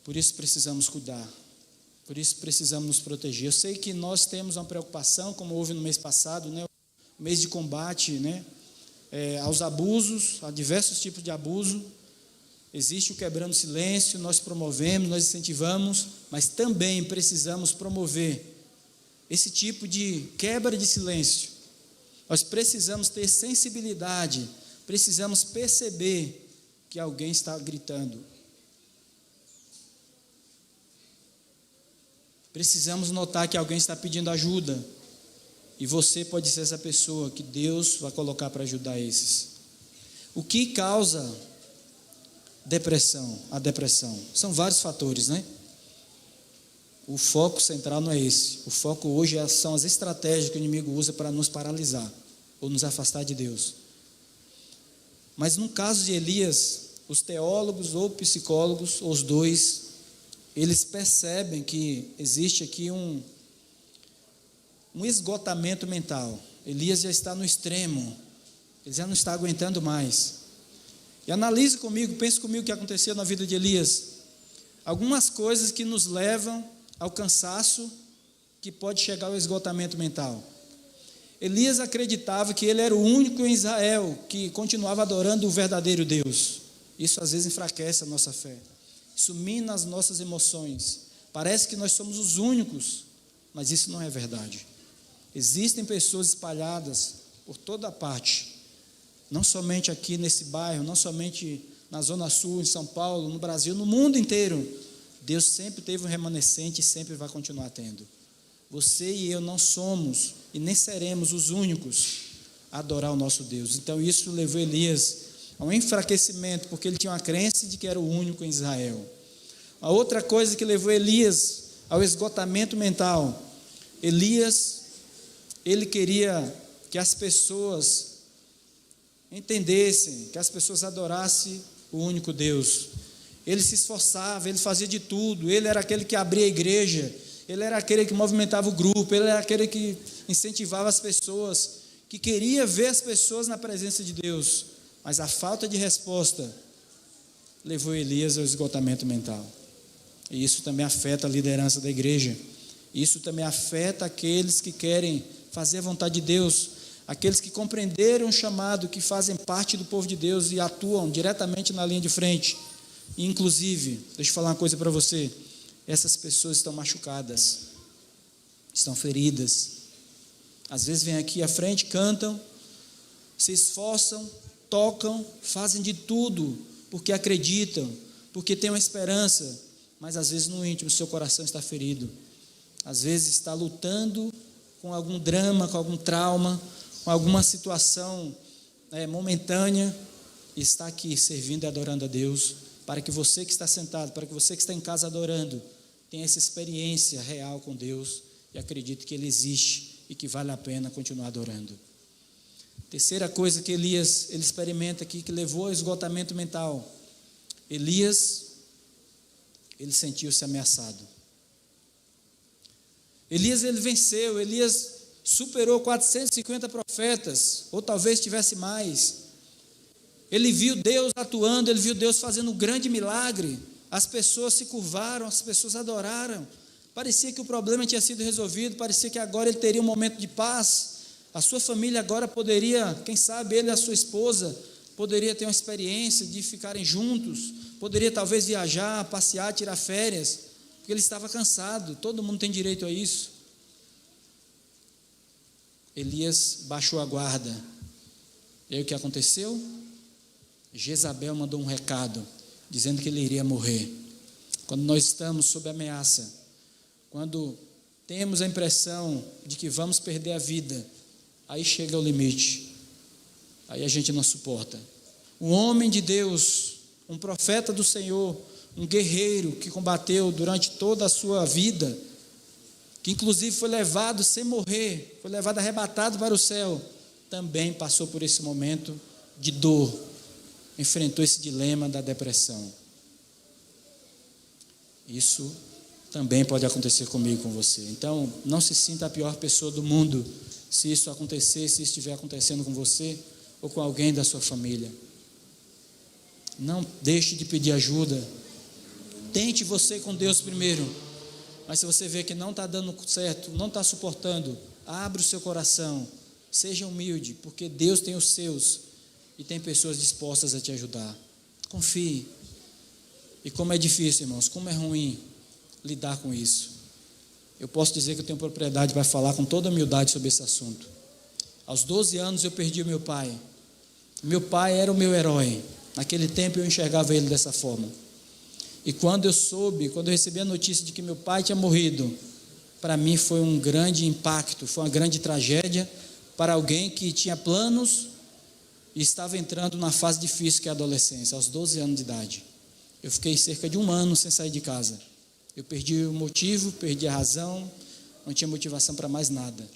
Por isso precisamos cuidar, por isso precisamos nos proteger. Eu sei que nós temos uma preocupação, como houve no mês passado, né? O mês de combate, né? Aos abusos, a diversos tipos de abuso. Existe o quebrando silêncio, nós promovemos, nós incentivamos, mas também precisamos promover esse tipo de quebra de silêncio. Nós precisamos ter sensibilidade, precisamos perceber que alguém está gritando. Precisamos notar que alguém está pedindo ajuda, e você pode ser essa pessoa que Deus vai colocar para ajudar esses. O que causa depressão? A depressão são vários fatores, né? O foco central não é esse. O foco hoje são as estratégias que o inimigo usa para nos paralisar ou nos afastar de Deus. Mas no caso de Elias, os teólogos ou psicólogos, ou os dois, eles percebem que existe aqui um esgotamento mental. Elias já está no extremo, ele já não está aguentando mais. E analise comigo, pense comigo o que aconteceu na vida de Elias. Algumas coisas que nos levam ao cansaço, que pode chegar ao esgotamento mental. Elias acreditava que ele era o único em Israel que continuava adorando o verdadeiro Deus. Isso às vezes enfraquece a nossa fé, isso mina as nossas emoções. Parece que nós somos os únicos, mas isso não é verdade. Existem pessoas espalhadas por toda a parte, não somente aqui nesse bairro, não somente na Zona Sul, em São Paulo, no Brasil, no mundo inteiro. Deus sempre teve um remanescente e sempre vai continuar tendo. Você e eu não somos e nem seremos os únicos a adorar o nosso Deus. Então isso levou Elias a um enfraquecimento, porque ele tinha uma crença de que era o único em Israel. A outra coisa que levou Elias ao esgotamento mental, Elias, ele queria que as pessoas entendessem, que as pessoas adorassem o único Deus. Ele se esforçava, ele fazia de tudo, ele era aquele que abria a igreja, ele era aquele que movimentava o grupo, ele era aquele que incentivava as pessoas, que queria ver as pessoas na presença de Deus, mas a falta de resposta levou Elias ao esgotamento mental. E isso também afeta a liderança da igreja, isso também afeta aqueles que querem fazer a vontade de Deus, aqueles que compreenderam o chamado, que fazem parte do povo de Deus e atuam diretamente na linha de frente. E, inclusive, deixa eu falar uma coisa para você, essas pessoas estão machucadas, estão feridas, às vezes vêm aqui à frente, cantam, se esforçam, tocam, fazem de tudo, porque acreditam, porque têm uma esperança, mas às vezes no íntimo seu coração está ferido, às vezes está lutando com algum drama, com algum trauma, com alguma situação momentânea, e está aqui servindo e adorando a Deus, para que você que está sentado, para que você que está em casa adorando, tenha essa experiência real com Deus e acredite que Ele existe e que vale a pena continuar adorando. Terceira coisa que Elias ele experimenta aqui, que levou ao esgotamento mental. Elias, ele sentiu-se ameaçado. Elias, ele venceu. Elias superou 450 profetas, ou talvez tivesse mais. Ele viu Deus atuando, ele viu Deus fazendo um grande milagre. As pessoas se curvaram, as pessoas adoraram. Parecia que o problema tinha sido resolvido, parecia que agora ele teria um momento de paz. A sua família agora poderia, quem sabe ele e a sua esposa, poderia ter uma experiência de ficarem juntos, poderia talvez viajar, passear, tirar férias, porque ele estava cansado. Todo mundo tem direito a isso. Elias baixou a guarda. E aí o que aconteceu? Jezabel mandou um recado, dizendo que ele iria morrer. Quando nós estamos sob ameaça, quando temos a impressão de que vamos perder a vida, aí chega o limite, aí a gente não suporta. Um homem de Deus, um profeta do Senhor, um guerreiro que combateu durante toda a sua vida, que inclusive foi levado sem morrer, foi levado arrebatado para o céu, também passou por esse momento de dor, enfrentou esse dilema da depressão. Isso também pode acontecer comigo e com você. Então, não se sinta a pior pessoa do mundo se isso acontecer, se isso estiver acontecendo com você ou com alguém da sua família. Não deixe de pedir ajuda. Tente você com Deus primeiro. Mas se você vê que não está dando certo, não está suportando, abre o seu coração, seja humilde, porque Deus tem os seus e tem pessoas dispostas a te ajudar. Confie. E como é difícil, irmãos, como é ruim lidar com isso. Eu posso dizer que eu tenho propriedade para falar com toda humildade sobre esse assunto. Aos 12 anos eu perdi o meu pai. Meu pai era o meu herói. Naquele tempo eu enxergava ele dessa forma. E quando eu recebi a notícia de que meu pai tinha morrido, para mim foi um grande impacto, foi uma grande tragédia para alguém que tinha planos e estava entrando na fase difícil que é a adolescência, aos 12 anos de idade. Eu fiquei cerca de 1 ano sem sair de casa. Eu perdi o motivo, perdi a razão, não tinha motivação para mais nada.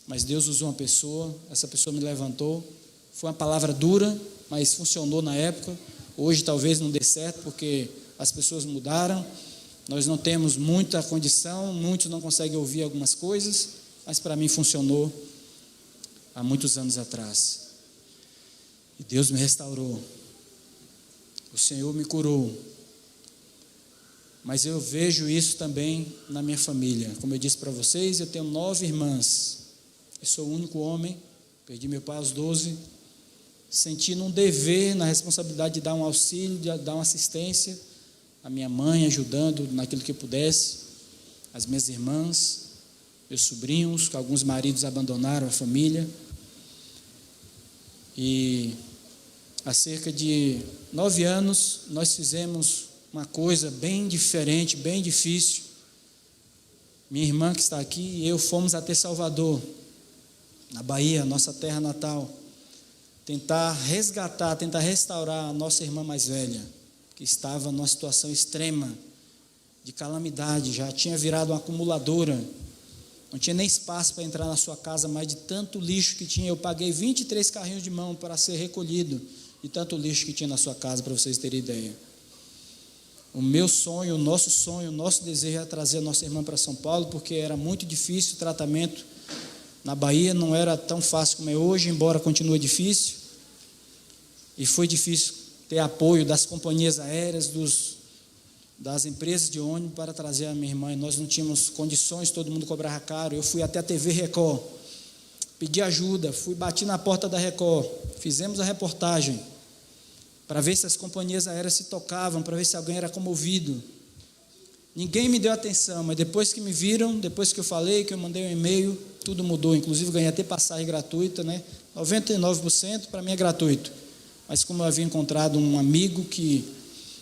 Mas Deus usou uma pessoa, essa pessoa me levantou. Foi uma palavra dura, mas funcionou na época. Hoje talvez não dê certo, porque as pessoas mudaram. Nós não temos muita condição, muitos não conseguem ouvir algumas coisas, mas para mim funcionou há muitos anos atrás. E Deus me restaurou. O Senhor me curou. Mas eu vejo isso também na minha família. Como eu disse para vocês, eu tenho 9 irmãs. Eu sou o único homem, perdi meu pai aos 12, sentindo um dever, na responsabilidade de dar um auxílio, de dar uma assistência, a minha mãe ajudando naquilo que eu pudesse, as minhas irmãs, meus sobrinhos, que alguns maridos abandonaram a família. E há cerca de 9 anos nós fizemos uma coisa bem diferente, bem difícil. Minha irmã que está aqui e eu fomos até Salvador, na Bahia, nossa terra natal, tentar resgatar, tentar restaurar a nossa irmã mais velha, que estava numa situação extrema, de calamidade, já tinha virado uma acumuladora, não tinha nem espaço para entrar na sua casa, mais de tanto lixo que tinha. Eu paguei 23 carrinhos de mão para ser recolhido, de tanto lixo que tinha na sua casa, para vocês terem ideia. O meu sonho, o nosso desejo era trazer a nossa irmã para São Paulo, porque era muito difícil o tratamento na Bahia, não era tão fácil como é hoje, embora continue difícil, e foi difícil ter apoio das companhias aéreas, das empresas de ônibus para trazer a minha irmã, e nós não tínhamos condições, todo mundo cobrava caro. Eu fui até a TV Record, pedi ajuda, bati na porta da Record, fizemos a reportagem, para ver se as companhias aéreas se tocavam, para ver se alguém era comovido. Ninguém me deu atenção, mas depois que me viram, depois que eu falei, que eu mandei um e-mail, tudo mudou. Inclusive ganhei até passagem gratuita, 99% para mim é gratuito. Mas como eu havia encontrado um amigo que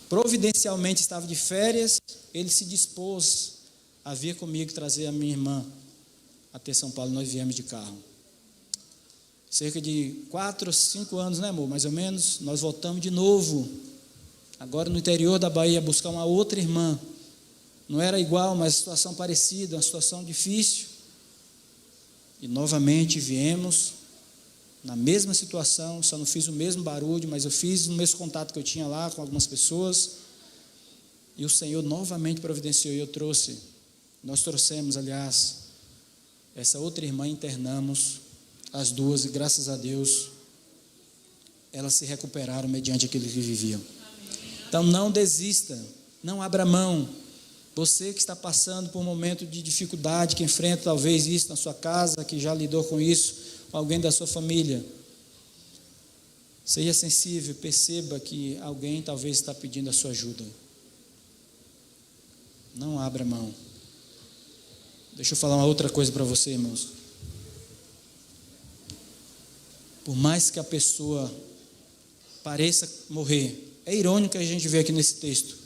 providencialmente estava de férias, ele se dispôs a vir comigo trazer a minha irmã até São Paulo, nós viemos de carro. Cerca de 4 ou 5 anos, né, amor? Mais ou menos, nós voltamos de novo, agora no interior da Bahia, buscar uma outra irmã. Não era igual, mas situação parecida, uma situação difícil. E novamente viemos na mesma situação, só não fiz o mesmo barulho, mas eu fiz o mesmo contato que eu tinha lá com algumas pessoas. E o Senhor novamente providenciou e nós trouxemos, aliás, essa outra irmã, internamos as duas e graças a Deus elas se recuperaram mediante aquilo que viviam. Então não desista, não abra mão. Você que está passando por um momento de dificuldade, que enfrenta talvez isso na sua casa, que já lidou com isso, alguém da sua família, seja sensível, perceba que alguém talvez está pedindo a sua ajuda. Não abra mão. Deixa eu falar uma outra coisa para você, irmãos. Por mais que a pessoa pareça morrer, é irônico que a gente vê aqui nesse texto.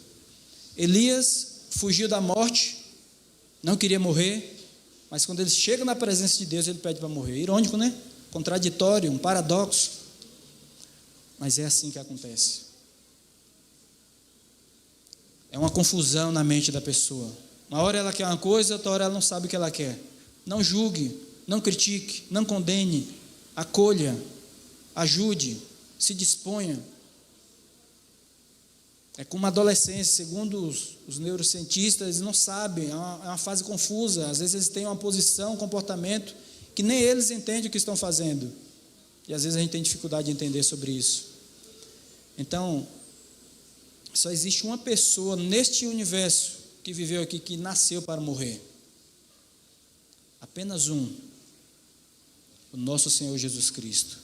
Elias fugiu da morte, não queria morrer, mas quando ele chega na presença de Deus, ele pede para morrer. Irônico, né? Contraditório, um paradoxo. Mas é assim que acontece. É uma confusão na mente da pessoa. Uma hora ela quer uma coisa, outra hora ela não sabe o que ela quer. Não julgue, não critique, não condene, acolha, ajude, se disponha. É como uma adolescência, segundo os neurocientistas, eles não sabem, é uma fase confusa. Às vezes eles têm uma posição, um comportamento que nem eles entendem o que estão fazendo. E às vezes a gente tem dificuldade de entender sobre isso. Então, só existe uma pessoa neste universo que viveu aqui, que nasceu para morrer. Apenas um. O nosso Senhor Jesus Cristo.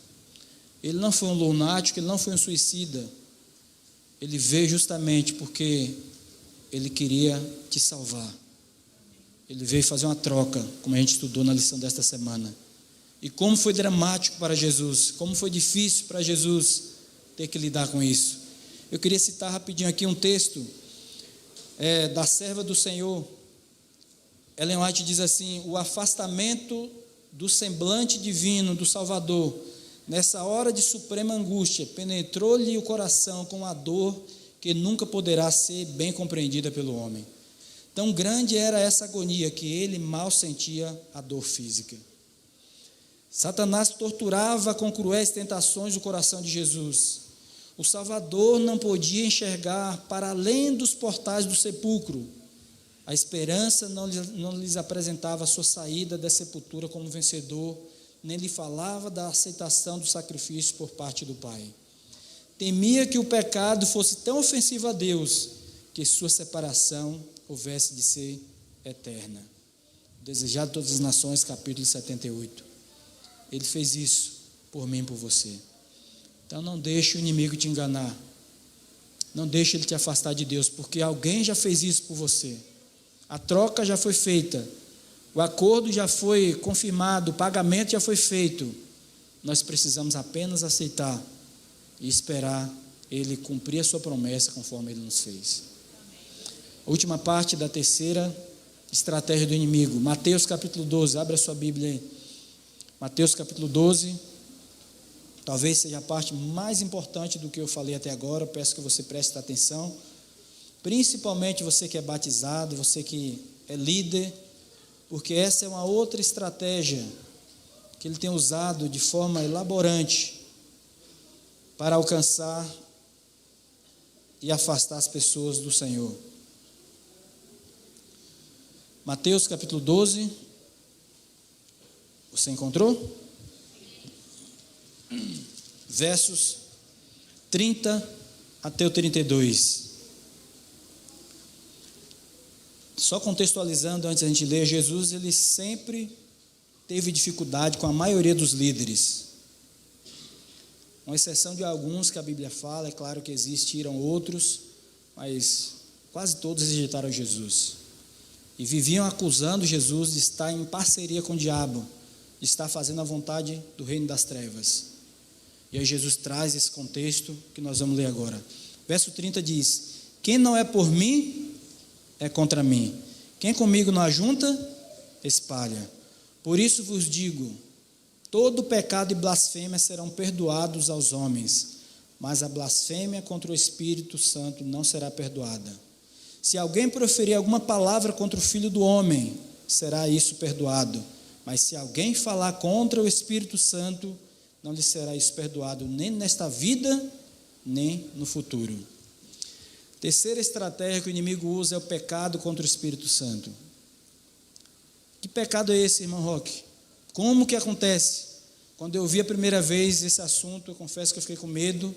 Ele não foi um lunático, ele não foi um suicida. Ele veio justamente porque ele queria te salvar. Ele veio fazer uma troca, como a gente estudou na lição desta semana. E como foi dramático para Jesus, como foi difícil para Jesus ter que lidar com isso. Eu queria citar rapidinho aqui um texto da serva do Senhor. Ellen White diz assim: o afastamento do semblante divino do Salvador, nessa hora de suprema angústia, penetrou-lhe o coração com a dor que nunca poderá ser bem compreendida pelo homem. Tão grande era essa agonia que ele mal sentia a dor física. Satanás torturava com cruéis tentações o coração de Jesus. O Salvador não podia enxergar para além dos portais do sepulcro. A esperança não lhes apresentava a sua saída da sepultura como vencedor, nem lhe falava da aceitação do sacrifício por parte do Pai. Temia que o pecado fosse tão ofensivo a Deus, que sua separação houvesse de ser eterna. Desejado de todas as nações, capítulo 78. Ele fez isso por mim e por você. Então não deixe o inimigo te enganar. Não deixe ele te afastar de Deus, porque alguém já fez isso por você. A troca já foi feita. O acordo já foi confirmado, o pagamento já foi feito. Nós precisamos apenas aceitar e esperar Ele cumprir a sua promessa conforme Ele nos fez. A última parte da terceira estratégia do inimigo. Mateus capítulo 12, abre a sua Bíblia aí. Mateus capítulo 12, talvez seja a parte mais importante do que eu falei até agora. Peço que você preste atenção. Principalmente você que é batizado, você que é líder, porque essa é uma outra estratégia que ele tem usado de forma elaborante para alcançar e afastar as pessoas do Senhor. Mateus capítulo 12, você encontrou? Versos 30 até o 32. Só contextualizando antes da gente ler, Jesus ele sempre teve dificuldade com a maioria dos líderes. Com exceção de alguns que a Bíblia fala, é claro que existiram outros, mas quase todos rejeitaram Jesus. E viviam acusando Jesus de estar em parceria com o diabo, de estar fazendo a vontade do reino das trevas. E aí Jesus traz esse contexto que nós vamos ler agora. Verso 30 diz: quem não é por mim, é contra mim. Quem comigo não ajunta, espalha. Por isso vos digo, todo pecado e blasfêmia serão perdoados aos homens, mas a blasfêmia contra o Espírito Santo não será perdoada. Se alguém proferir alguma palavra contra o Filho do Homem, será isso perdoado. Mas se alguém falar contra o Espírito Santo, não lhe será isso perdoado, nem nesta vida, nem no futuro. Terceira estratégia que o inimigo usa é o pecado contra o Espírito Santo. Que pecado é esse, irmão Roque? Como que acontece? Quando eu vi a primeira vez esse assunto, eu confesso que eu fiquei com medo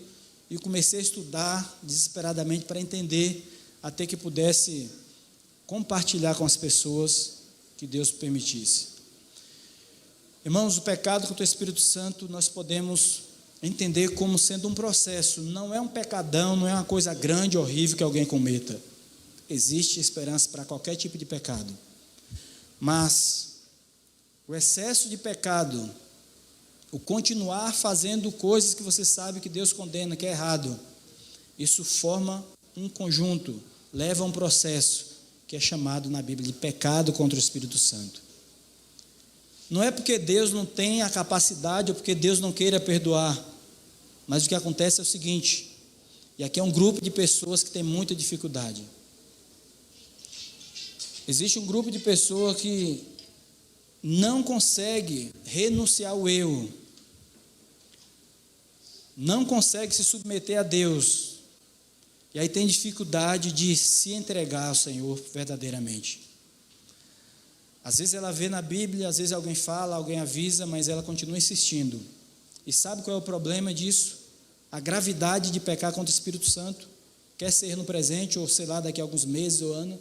e comecei a estudar desesperadamente para entender, até que pudesse compartilhar com as pessoas que Deus permitisse. Irmãos, o pecado contra o Espírito Santo nós podemos entender como sendo um processo, não é um pecadão, não é uma coisa grande, horrível que alguém cometa. Existe esperança para qualquer tipo de pecado. Mas o excesso de pecado, o continuar fazendo coisas que você sabe que Deus condena, que é errado, isso forma um conjunto, leva a um processo que é chamado na Bíblia de pecado contra o Espírito Santo. Não é porque Deus não tem a capacidade ou porque Deus não queira perdoar, mas o que acontece é o seguinte, e aqui é um grupo de pessoas que tem muita dificuldade. Existe um grupo de pessoas que não consegue renunciar ao eu, não consegue se submeter a Deus, e aí tem dificuldade de se entregar ao Senhor verdadeiramente. Às vezes ela vê na Bíblia, às vezes alguém fala, alguém avisa, mas ela continua insistindo. E sabe qual é o problema disso? A gravidade de pecar contra o Espírito Santo, quer ser no presente, ou sei lá, daqui a alguns meses ou ano,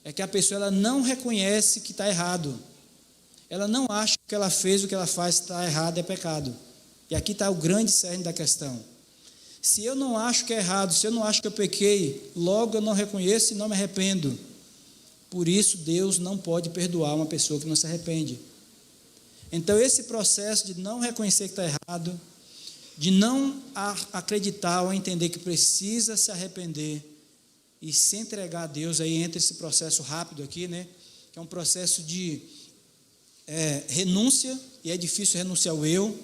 é que a pessoa ela não reconhece que está errado. Ela não acha que o que ela fez, o que ela faz está errado, é pecado. E aqui está o grande cerne da questão. Se eu não acho que é errado, se eu não acho que eu pequei, logo eu não reconheço e não me arrependo. Por isso Deus não pode perdoar uma pessoa que não se arrepende. Então esse processo de não reconhecer que está errado, de não acreditar ou entender que precisa se arrepender e se entregar a Deus, aí entra esse processo rápido aqui, né? Que é um processo de renúncia, e é difícil renunciar ao eu,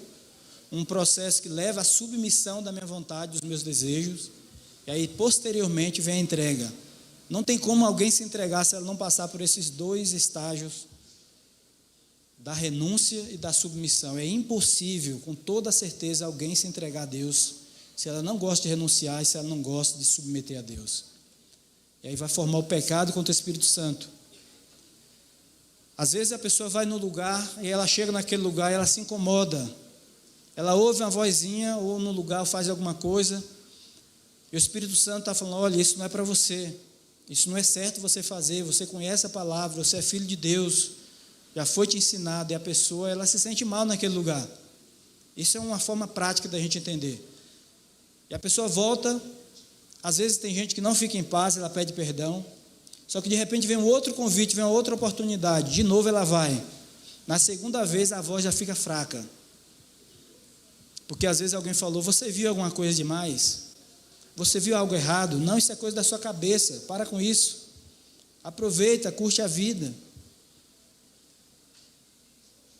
um processo que leva à submissão da minha vontade, dos meus desejos, e aí posteriormente vem a entrega. Não tem como alguém se entregar se ela não passar por esses dois estágios da renúncia e da submissão. É impossível, com toda certeza, alguém se entregar a Deus se ela não gosta de renunciar e se ela não gosta de submeter a Deus. E aí vai formar o pecado contra o Espírito Santo. Às vezes a pessoa vai no lugar e ela chega naquele lugar e ela se incomoda. Ela ouve uma vozinha ou no lugar faz alguma coisa e o Espírito Santo está falando, olha, isso não é para você. Isso não é certo você fazer, você conhece a palavra, você é filho de Deus, já foi te ensinado, e a pessoa ela se sente mal naquele lugar. Isso é uma forma prática da gente entender. E a pessoa volta, às vezes tem gente que não fica em paz, ela pede perdão, só que de repente vem um outro convite, vem uma outra oportunidade, de novo ela vai. Na segunda vez a voz já fica fraca, porque às vezes alguém falou, você viu alguma coisa demais? Você viu algo errado? Não, isso é coisa da sua cabeça, para com isso. Aproveita, curte a vida.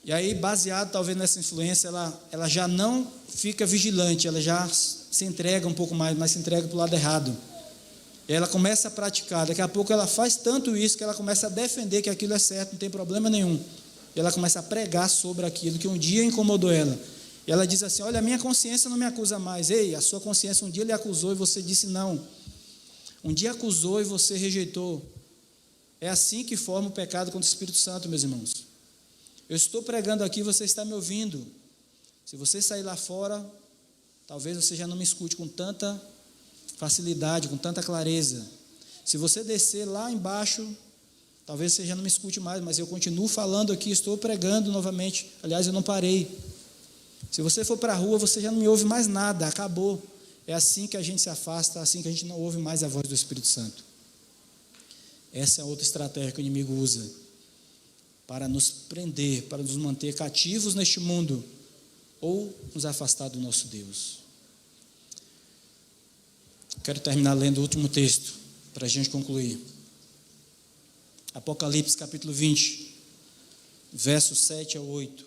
E aí, baseado talvez nessa influência, ela já não fica vigilante, ela já se entrega um pouco mais, mas se entrega para o lado errado. E ela começa a praticar, daqui a pouco ela faz tanto isso que ela começa a defender que aquilo é certo, não tem problema nenhum. E ela começa a pregar sobre aquilo que um dia incomodou ela. E ela diz assim, olha, a minha consciência não me acusa mais. Ei, a sua consciência um dia lhe acusou e você disse não. Um dia acusou e você rejeitou. É assim que forma o pecado contra o Espírito Santo, meus irmãos. Eu estou pregando aqui, você está me ouvindo. Se você sair lá fora, talvez você já não me escute com tanta facilidade, com tanta clareza. Se você descer lá embaixo, talvez você já não me escute mais, mas eu continuo falando aqui, estou pregando novamente. Aliás, eu não parei. Se você for para a rua, você já não me ouve mais nada, acabou. É assim que a gente se afasta, é assim que a gente não ouve mais a voz do Espírito Santo. Essa é outra estratégia que o inimigo usa para nos prender, para nos manter cativos neste mundo ou nos afastar do nosso Deus. Quero terminar lendo o último texto para a gente concluir. Apocalipse capítulo 20. versos 7 ao 8.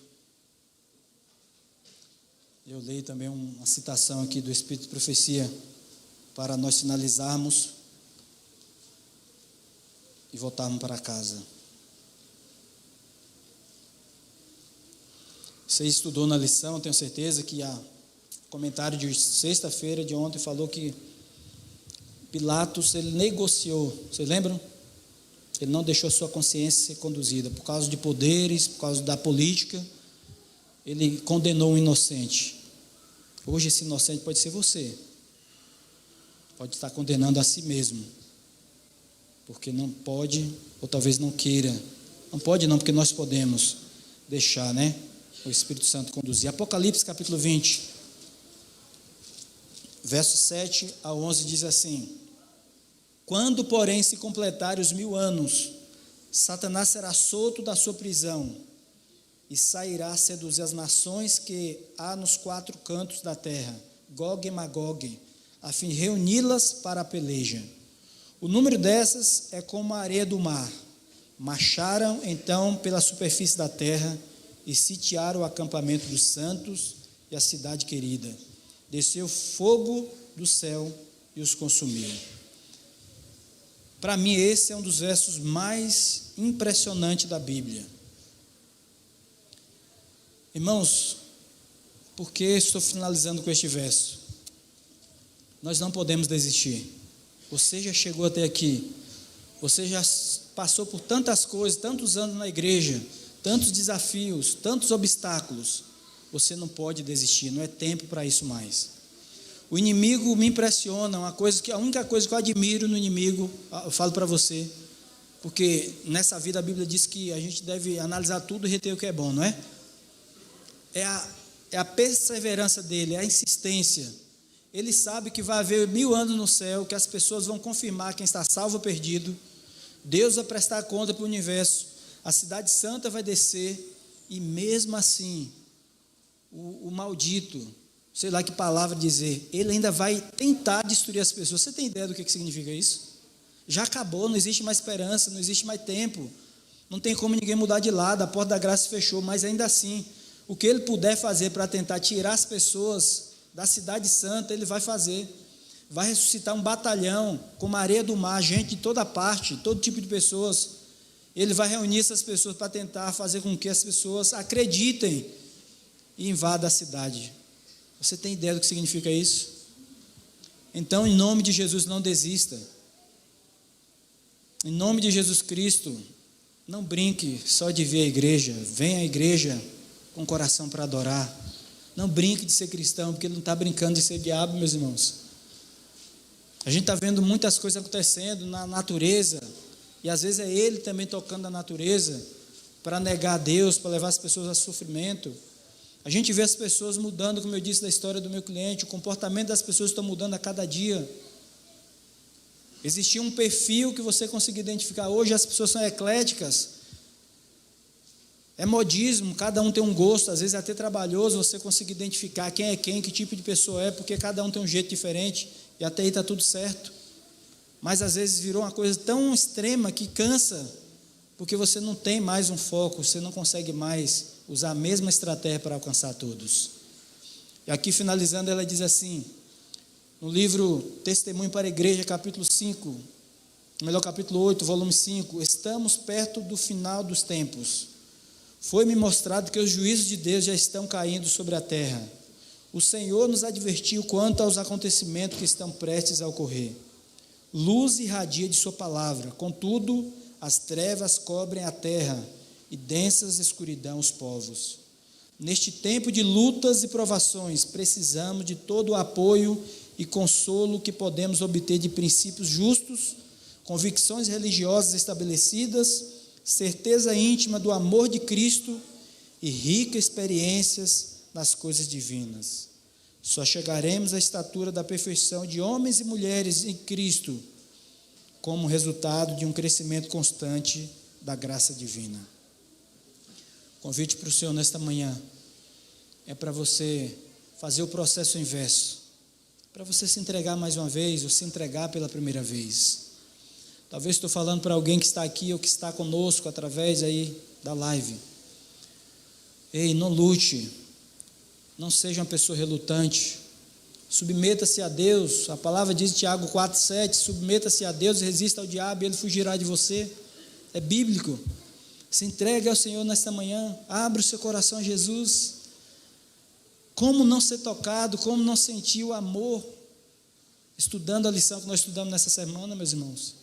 Eu leio também uma citação aqui do Espírito de Profecia para nós finalizarmos e voltarmos para casa. Você estudou na lição, tenho certeza que o comentário de sexta-feira de ontem falou que Pilatos, ele negociou, vocês lembram? Ele não deixou sua consciência ser conduzida, por causa de poderes, por causa da política, ele condenou um inocente. Hoje esse inocente pode ser você, pode estar condenando a si mesmo, porque não pode, ou talvez não queira, não pode não, porque nós podemos deixar, né, o Espírito Santo conduzir. Apocalipse capítulo 20, versos 7 a 11 diz assim: quando, porém, se completarem os 1000 anos, Satanás será solto da sua prisão e sairá a seduzir as nações que há nos 4 cantos da terra, Gog e Magog, a fim de reuni-las para a peleja. O número dessas é como a areia do mar. Marcharam então pela superfície da terra e sitiaram o acampamento dos santos e a cidade querida. Desceu fogo do céu e os consumiu. Para mim, esse é um dos versos mais impressionantes da Bíblia. Irmãos, por que estou finalizando com este verso? Nós não podemos desistir. Você já chegou até aqui, você já passou por tantas coisas, tantos anos na igreja, tantos desafios, tantos obstáculos. Você não pode desistir, não é tempo para isso mais. O inimigo me impressiona, a única coisa que eu admiro no inimigo, eu falo para você, porque nessa vida a Bíblia diz que a gente deve analisar tudo e reter o que é bom, não é? É a perseverança dele, é a insistência. Ele sabe que vai haver 1000 anos no céu, que as pessoas vão confirmar quem está salvo ou perdido. Deus vai prestar conta para o universo. A cidade santa vai descer. E mesmo assim, o maldito, sei lá que palavra dizer, ele ainda vai tentar destruir as pessoas. Você tem ideia do que significa isso? Já acabou, não existe mais esperança, não existe mais tempo. Não tem como ninguém mudar de lado, a porta da graça fechou, mas ainda assim, o que ele puder fazer para tentar tirar as pessoas da cidade santa, ele vai fazer. Vai ressuscitar um batalhão, como a areia do mar, gente de toda parte, todo tipo de pessoas. Ele vai reunir essas pessoas para tentar fazer com que as pessoas acreditem e invadam a cidade. Você tem ideia do que significa isso? Então, em nome de Jesus, não desista. Em nome de Jesus Cristo, não brinque só de vir à igreja. Venha à igreja com o coração para adorar. Não brinque de ser cristão, porque ele não está brincando de ser diabo, meus irmãos. A gente está vendo muitas coisas acontecendo na natureza, e às vezes é ele também tocando na natureza, para negar a Deus, para levar as pessoas a sofrimento. A gente vê as pessoas mudando, como eu disse da história do meu cliente, o comportamento das pessoas está mudando a cada dia. Existia um perfil que você conseguia identificar. Hoje as pessoas são ecléticas. É modismo, cada um tem um gosto, às vezes é até trabalhoso você conseguir identificar quem é quem, que tipo de pessoa é, porque cada um tem um jeito diferente, e até aí está tudo certo. Mas às vezes virou uma coisa tão extrema que cansa, porque você não tem mais um foco, você não consegue mais usar a mesma estratégia para alcançar todos. E aqui finalizando, ela diz assim, no livro Testemunho para a Igreja, capítulo 5, melhor capítulo 8, volume 5, estamos perto do final dos tempos. Foi-me mostrado que os juízos de Deus já estão caindo sobre a terra. O Senhor nos advertiu quanto aos acontecimentos que estão prestes a ocorrer. Luz irradia de sua palavra, contudo, as trevas cobrem a terra e densas escuridão os povos. Neste tempo de lutas e provações, precisamos de todo o apoio e consolo que podemos obter de princípios justos, convicções religiosas estabelecidas, certeza íntima do amor de Cristo e ricas experiências nas coisas divinas. Só chegaremos à estatura da perfeição de homens e mulheres em Cristo, como resultado de um crescimento constante da graça divina. O convite para o Senhor nesta manhã é para você fazer o processo inverso, para você se entregar mais uma vez ou se entregar pela primeira vez. Talvez estou falando para alguém que está aqui ou que está conosco através aí da live. Ei, não lute, não seja uma pessoa relutante, submeta-se a Deus. A palavra diz em Tiago 4,7: submeta-se a Deus e resista ao diabo e ele fugirá de você. É bíblico. Se entregue ao Senhor nesta manhã, abra o seu coração a Jesus. Como não ser tocado, como não sentir o amor, estudando a lição que nós estudamos nessa semana, meus irmãos?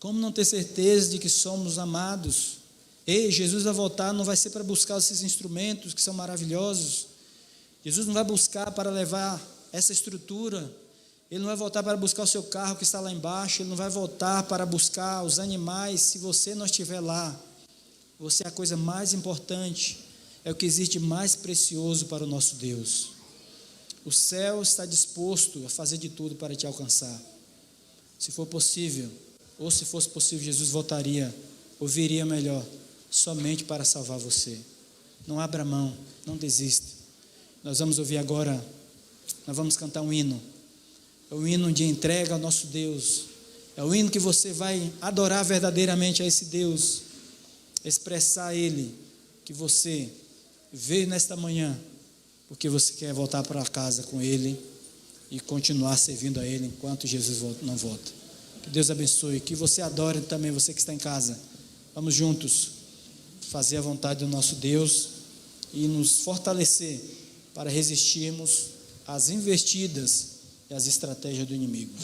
Como não ter certeza de que somos amados? Ei, Jesus vai voltar, não vai ser para buscar esses instrumentos que são maravilhosos. Jesus não vai buscar para levar essa estrutura. Ele não vai voltar para buscar o seu carro que está lá embaixo. Ele não vai voltar para buscar os animais se você não estiver lá. Você é a coisa mais importante, é o que existe mais precioso para o nosso Deus. O céu está disposto a fazer de tudo para te alcançar. Se for possível, ou se fosse possível, Jesus voltaria, ou viria melhor, somente para salvar você. Não abra mão, não desista. Nós vamos ouvir agora, nós vamos cantar um hino. É um hino de entrega ao nosso Deus. É o hino que você vai adorar verdadeiramente a esse Deus, expressar a Ele que você veio nesta manhã porque você quer voltar para casa com Ele e continuar servindo a Ele enquanto Jesus não volta. Que Deus abençoe, que você adore também, você que está em casa. Vamos juntos fazer a vontade do nosso Deus e nos fortalecer para resistirmos às investidas e às estratégias do inimigo.